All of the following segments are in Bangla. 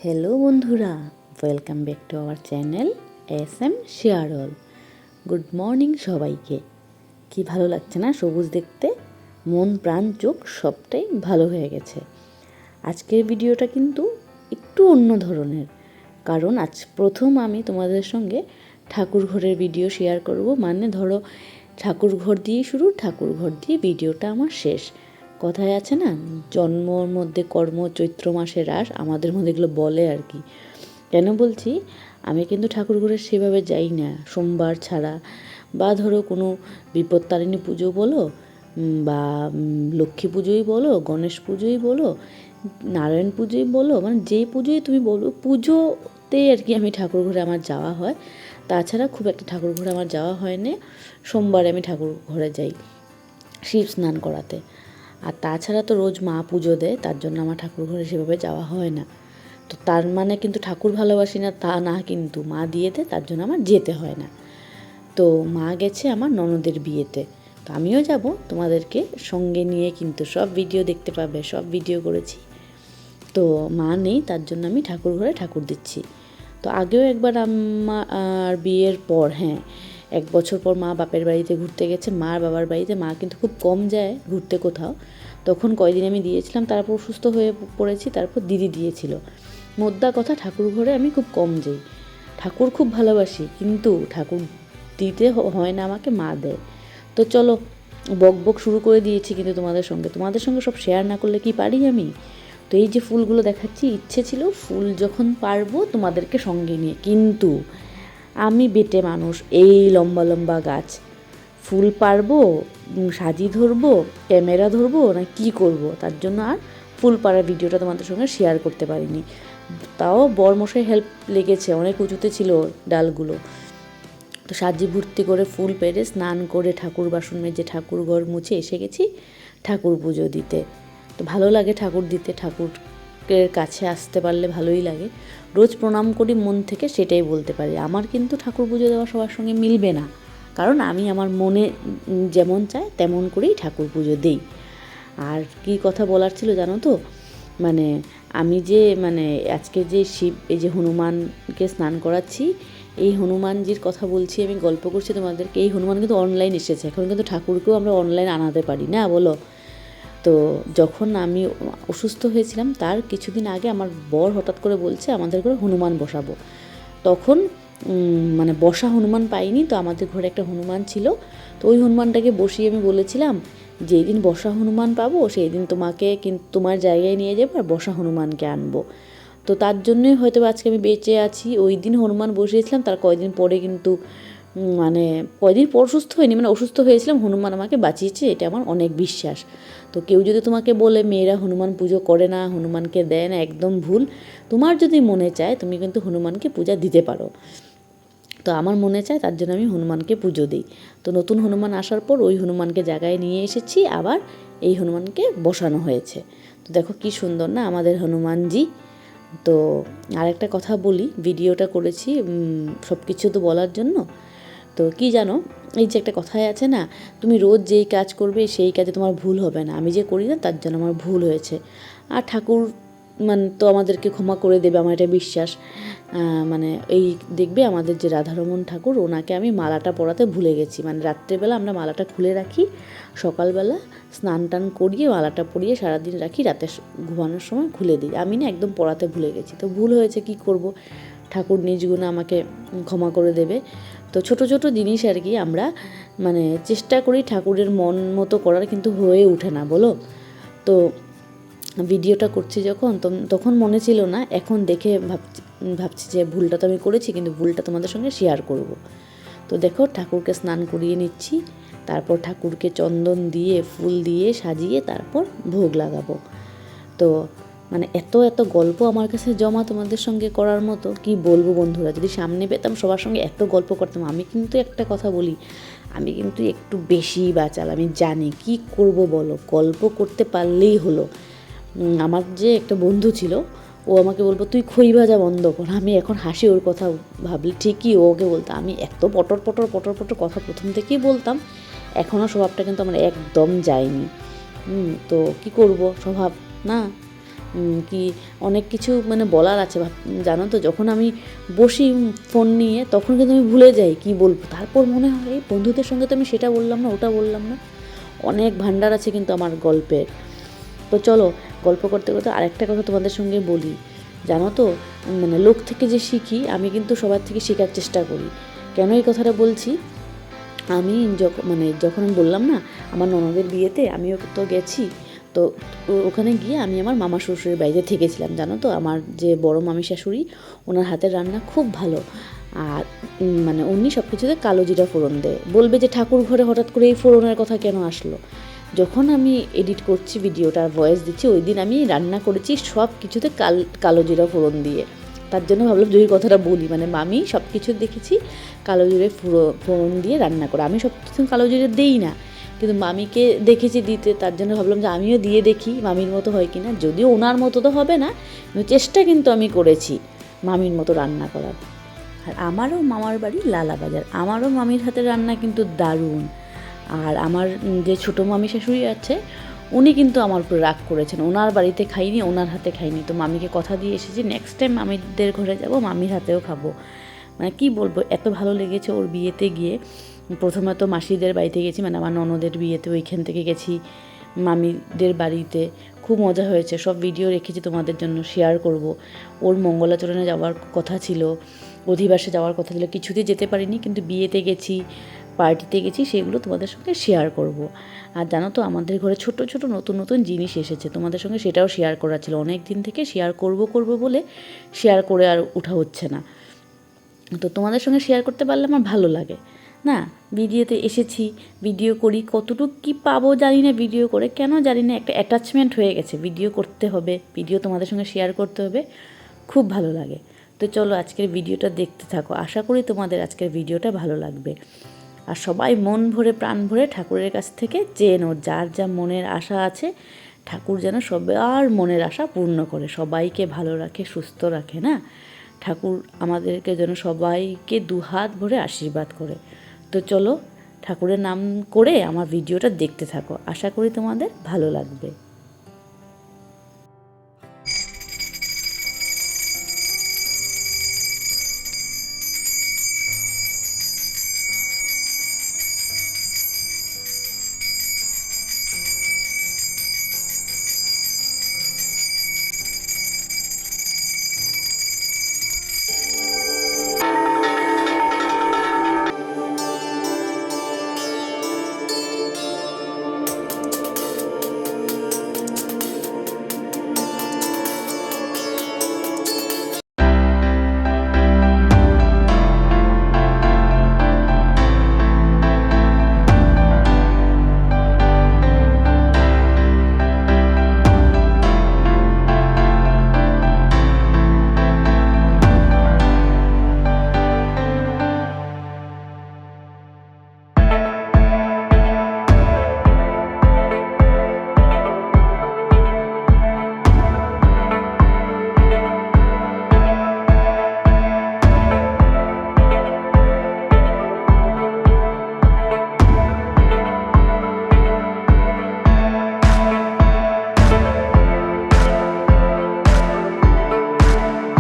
হ্যালো বন্ধুরা, welcome back to our channel SM শেয়ারল। গুড মর্নিং সবাইকে। কি ভালো লাগছে না সবুজ দেখতে? মন প্রাণ চোখ সবটাই ভালো হয়ে গেছে। আজকের ভিডিওটা কিন্তু একটু অন্য ধরনের, কারণ আজ প্রথম আমি তোমাদের সঙ্গে ঠাকুর ঘরের ভিডিও শেয়ার করব। মানে ধরো ঠাকুর ঘর দিয়ে শুরু, ঠাকুর ঘর দিয়ে ভিডিওটা আমার শেষ। কথায় আছে না, জন্মর মধ্যে কর্ম, চৈত্র মাসে রাস, আমাদের মধ্যে এগুলো বলে আর কি। কেন বলছি, আমি কিন্তু ঠাকুর ঘরে সেভাবে যাই না সোমবার ছাড়া। বা ধরো কোনো বিপত্তারিণী পুজো বলো, বা লক্ষ্মী পুজোই বলো, গণেশ পুজোই বলো, নারায়ণ পুজোই বলো, মানে যেই পুজোই তুমি বলো, পুজোতে আর কি আমি ঠাকুর ঘরে আমার যাওয়া হয়। তাছাড়া খুব একটা ঠাকুর ঘরে আমার যাওয়া হয় না। সোমবারে আমি ঠাকুর ঘরে যাই শিব স্নান করাতে। আর তাছাড়া তো রোজ মা পুজো দেয়, তার জন্য আমার ঠাকুর ঘরে সেভাবে যাওয়া হয় না। তো তার মানে কিন্তু ঠাকুর ভালোবাসি না তা না, কিন্তু মা দিয়ে দেয়, তার জন্য আমার যেতে হয় না। তো মা গেছে আমার ননদের বিয়েতে, তো আমিও যাব তোমাদেরকে সঙ্গে নিয়ে, কিন্তু সব ভিডিও দেখতে পাবে, সব ভিডিও করেছি। তো মা নেই, তার জন্য আমি ঠাকুর ঘরে ঠাকুর দিচ্ছি। তো আগেও একবার আমার বিয়ের পর, 1 বছর পর মা বাপের বাড়িতে ঘুরতে গেছে, মার বাবার বাড়িতে। মা কিন্তু খুব কম যায় ঘুরতে কোথাও। তখন কয়দিন আমি দিয়েছিলাম, তারপর অসুস্থ হয়ে পড়েছি, তারপর দিদি দিয়েছিল। মোদ্দা কথা, ঠাকুর ঘরে আমি খুব কম যাই। ঠাকুর খুব ভালোবাসি, কিন্তু ঠাকুর দিতে হয় না আমাকে, মা দেয়। তো চলো, বক বক শুরু করে দিয়েছি কিন্তু তোমাদের সঙ্গে সব শেয়ার না করলে কি পারি আমি? তো এই যে ফুলগুলো দেখাচ্ছি, ইচ্ছে ছিল ফুল যখন পারবো তোমাদেরকে সঙ্গে নিয়ে, কিন্তু আমি বেটে মানুষ, এই লম্বা লম্বা গাছ, ফুল পারবো, সাজি ধরবো, ক্যামেরা ধরবো না কি করব, তার জন্য আর ফুল পাড়ার ভিডিওটা তোমাদের সঙ্গে শেয়ার করতে পারিনি। তাও বরমশাই হেল্প লেগেছে, অনেক উঁচুতে ছিল ডালগুলো। তো সাজি ভর্তি করে ফুল পেরে স্নান করে ঠাকুর বাসন মেজে ঠাকুর ঘর মুছে এসে গেছি ঠাকুর পুজো দিতে। তো ভালো লাগে ঠাকুর দিতে, ঠাকুরের কাছে আসতে পারলে ভালোই লাগে। রোজ প্রণাম করি মন থেকে, সেটাই বলতে পারি। আমার কিন্তু ঠাকুর পুজো দেওয়া সবার সঙ্গে মিলবে না, কারণ আমি আমার মনে যেমন চাই তেমন করেই ঠাকুর পুজো দিই। আর কি কথা বলার ছিল জানো তো, মানে আমি যে আজকে যে শিব, এই যে হনুমানকে স্নান করাচ্ছি, এই হনুমানজির কথা বলছি, আমি গল্প করছি তোমাদেরকে। এই হনুমান কিন্তু অনলাইন এসেছে, এখন কিন্তু ঠাকুরকেও আমরা অনলাইন আনাতে পারি না, বলো? তো যখন আমি অসুস্থ হয়েছিলাম, তার কিছুদিন আগে আমার বর হঠাৎ করে বলছে আমাদের ঘরে হনুমান বসাবো। তখন বসা হনুমান পাইনি, তো আমাদের ঘরে একটা হনুমান ছিল। তো ওই হনুমানটাকে বসিয়ে আমি বলেছিলাম, যেই দিন বসা হনুমান পাবো সেই দিন তোমাকে কিন্তু তোমার জায়গায় নিয়ে যাবো, আর বসা হনুমানকে আনবো। তো তার জন্যই হয়তো আজকে আমি বেঁচে আছি। ওই দিন হনুমান বসিয়েছিলাম, তার কয়দিন পরে কিন্তু কয়দিন পর অসুস্থ হয়নি, অসুস্থ হয়েছিলাম, হনুমান আমাকে বাঁচিয়েছে, এটা আমার অনেক বিশ্বাস। তো কেউ যদি তোমাকে বলে মেয়েরা হনুমান পুজো করে না, হনুমানকে দেয় না, একদম ভুল। তোমার যদি মনে চায় তুমি কিন্তু হনুমানকে পূজা দিতে পারো। তো আমার মনে চায়, তার জন্য আমি হনুমানকে পুজো দিই। তো নতুন হনুমান আসার পর ওই হনুমানকে জায়গায় নিয়ে এসেছি, আবার এই হনুমানকে বসানো হয়েছে। তো দেখো কি সুন্দর না আমাদের হনুমানজি। তো আরেকটা কথা বলি, ভিডিওটা করেছি সব কিছু তো বলার জন্য। তো কি জানো, এই যে একটা কথাই আছে না, তুমি রোজ যেই কাজ করবে সেই কাজে তোমার ভুল হবে না। আমি যে করি না, তার জন্য আমার ভুল হয়েছে। আর ঠাকুর তো আমাদেরকে ক্ষমা করে দেবে, আমার এটা বিশ্বাস। এই দেখবে আমাদের যে রাধারমণ ঠাকুর, ওনাকে আমি মালাটা পরাতে ভুলে গেছি। রাত্রেবেলা আমরা মালাটা খুলে রাখি, সকালবেলা স্নান টান করিয়ে মালাটা পরিয়ে সারাদিন রাখি, রাতে ঘুমানোর সময় খুলে দিই। আমি না একদম পরাতে ভুলে গেছি, তো ভুল হয়েছে, কি করব, ঠাকুর নিজ গুণে আমাকে ক্ষমা করে দেবে। তো ছোট ছোট জিনিস আর কি আমরা চেষ্টা করি ঠাকুরের মন মতো করার, কিন্তু হয়ে ওঠে না, বলো? তো ভিডিওটা করছি যখন, তখন মনে ছিল না, এখন দেখে ভাবছি যে ভুলটা তো আমি করেছি, কিন্তু ভুলটা তোমাদের সঙ্গে শেয়ার করব। তো দেখো, ঠাকুরকে স্নান করিয়ে নিচ্ছি, তারপর ঠাকুরকে চন্দন দিয়ে ফুল দিয়ে সাজিয়ে তারপর ভোগ লাগাবো। তো এত এত গল্প আমার কাছে জমা তোমাদের সঙ্গে করার মতো, কি বলবো বন্ধুরা। যদি সামনে পেতাম সবার সঙ্গে এত গল্প করতাম। আমি কিন্তু একটা কথা বলি, আমি কিন্তু একটু বেশি বাচাল, আমি জানি। কি করব বলো, গল্প করতে পারলেই হলো। আমার যে একটা বন্ধু ছিল, ও আমাকে বলবো তুই খই ভাজা বন্ধ কর। আমি এখন হাসি ওর কথা ভাবলে, ঠিকই ওকে বলতাম। আমি এত পটর পটর পটর পটর কথা প্রথম থেকেই বলতাম, এখনও স্বভাবটা কিন্তু আমার একদম যায়নি। তো কি করব, স্বভাব না। কি অনেক কিছু মানে বলার আছে জানো তো। যখন আমি বসি ফোন নিয়ে তখন কিন্তু আমি ভুলে যাই কি বলবো, তারপর মনে হয় এই বন্ধুদের সঙ্গে তো আমি সেটা বললাম না, ওটা বললাম না। অনেক ভান্ডার আছে কিন্তু আমার গল্পের। তো চলো, গল্প করতে করতে আরেকটা কথা তোমাদের সঙ্গে বলি। জানো তো, মানে লোক থেকে যে শিখি, আমি কিন্তু সবার থেকে শেখার চেষ্টা করি। কেন এই কথাটা বলছি, আমি যখন আমি বললাম না আমার ননদের বিয়েতে আমিও তো গেছি, তো ওখানে গিয়ে আমি আমার মামা শ্বশুরের বাড়িতে থেকেছিলাম। জানো তো, আমার যে বড় মামি শাশুড়ি, ওনার হাতের রান্না খুব ভালো। আর মানে উনি সব কিছুতে কালো জিরা ফোড়ন দেয়। বলবে যে ঠাকুর ঘরে হঠাৎ করে এই ফোড়নের কথা কেন আসলো। যখন আমি এডিট করছি ভিডিওটা, ভয়েস দিচ্ছি, ওই দিন আমি রান্না করেছি সব কিছুতে কালো জিরা ফোড়ন দিয়ে। তার জন্য ভাবলাম যে ওই কথাটা বলি, মানে মামি সব কিছু দেখেছি কালো জিরে ফোড়ন দিয়ে রান্না করে। আমি সব কিছু কালো জিরে দিই না, কিন্তু মামিকে দেখেছি দিতে, তার জন্য ভাবলাম যে আমিও দিয়ে দেখি মামির মতো হয় কি না। যদিও ওনার মতো তো হবে না, কিন্তু চেষ্টা কিন্তু আমি করেছি মামির মতো রান্না করার। আর আমারও মামার বাড়ি লালাবাজার, আমারও মামির হাতের রান্না কিন্তু দারুণ। আর আমার যে ছোটো মামি শাশুড়ি আছে, উনি কিন্তু আমার উপর রাগ করেছেন, ওনার বাড়িতে খাইনি, ওনার হাতে খাইনি। তো মামিকে কথা দিয়ে এসেছি নেক্সট টাইম মামিদের ঘরে যাব, মামির হাতেও খাবো। মানে কি বলবো, এত ভালো লেগেছে ওর বিয়েতে গিয়ে। প্রথমে তো মাসিদের বাড়িতে গেছি, মানে আমার ননদের বিয়েতে, ওইখান থেকে গেছি মামিদের বাড়িতে। খুব মজা হয়েছে, সব ভিডিও রেখেছি তোমাদের জন্য, শেয়ার করব। ওর মঙ্গলাচরণে যাওয়ার কথা ছিল, অধিবাসে যাওয়ার কথা ছিল, কিছুতেই যেতে পারিনি, কিন্তু বিয়েতে গেছি, পার্টিতে গেছি, সেগুলো তোমাদের সঙ্গে শেয়ার করব। আর জানো তো, আমাদের ঘরে ছোট ছোট নতুন নতুন জিনিস এসেছে, তোমাদের সঙ্গে সেটাও শেয়ার করা ছিল। অনেক দিন থেকে শেয়ার করব বলে শেয়ার করে আর ওঠা হচ্ছে না। তো তোমাদের সঙ্গে শেয়ার করতে পারলে আমার ভালো লাগে না। ভিডিওতে এসেছি, ভিডিও করি, কতটুকু কী পাবো জানি না, ভিডিও করে কেন জানি না একটা অ্যাটাচমেন্ট হয়ে গেছে, ভিডিও করতে হবে, ভিডিও তোমাদের সঙ্গে শেয়ার করতে হবে, খুব ভালো লাগে। তো চলো আজকের ভিডিওটা দেখতে থাকো, আশা করি তোমাদের আজকের ভিডিওটা ভালো লাগবে। আর সবাই মন ভরে প্রাণ ভরে ঠাকুরের কাছ থেকে চেয়ে নাও, যার যা মনের আশা আছে, ঠাকুর যেন সবার মনের আশা পূর্ণ করে, সবাইকে ভালো রাখে, সুস্থ রাখে না। ঠাকুর আমাদেরকে যেন সবাইকে দুহাত ভরে আশীর্বাদ করে। তো চলো, ঠাকুরের নাম করে আমার ভিডিওটা দেখতে থাকো, আশা করি তোমাদের ভালো লাগবে।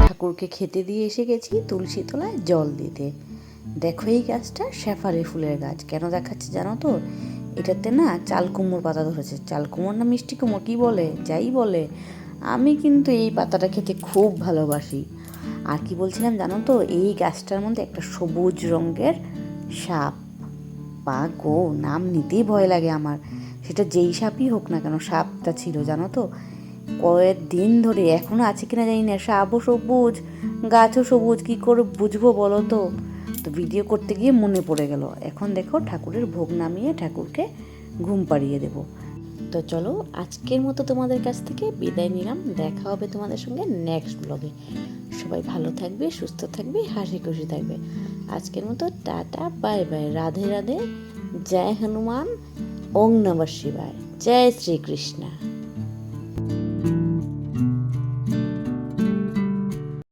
ঠাকুরকে খেতে দিয়ে এসে গেছি তুলসী তলায় জল দিতে। দেখো এই গাছটা শেফালি ফুলের গাছ, কেন দেখাচ্ছে জানো তো, এটাতে না চাল কুমড়োর পাতা ধরেছে। চাল কুমড়োর না মিষ্টি কুমড়ো কী বলে, যাই বলে, আমি কিন্তু এই পাতাটা খেতে খুব ভালোবাসি। আর কি বলছিলাম জানো তো, এই গাছটার মধ্যে একটা সবুজ রঙের সাপ, পা গো, নাম নিতেই ভয় লাগে আমার। সেটা যেই সাপই হোক না কেন, সাপটা ছিল জানো তো, কয়েকদিন ধরে, এখনও আছে কিনা জানি না, সাপও সবুজ, গাছও সবুজ, কী করে বুঝবো বলো তো। তো ভিডিও করতে গিয়ে মনে পড়ে গেল। এখন দেখো ঠাকুরের ভোগ নামিয়ে ঠাকুরকে ঘুম পাড়িয়ে দেব। তো চলো আজকের মতো তোমাদের কাছ থেকে বিদায় নিলাম, দেখা হবে তোমাদের সঙ্গে নেক্সট ব্লগে। সবাই ভালো থাকবে, সুস্থ থাকবে, হাসি খুশি থাকবে। আজকের মতো tata, bye bye, Radhe Radhe, জয় হনুমান, ওং নমঃ শিবায়, জয় শ্রীকৃষ্ণ।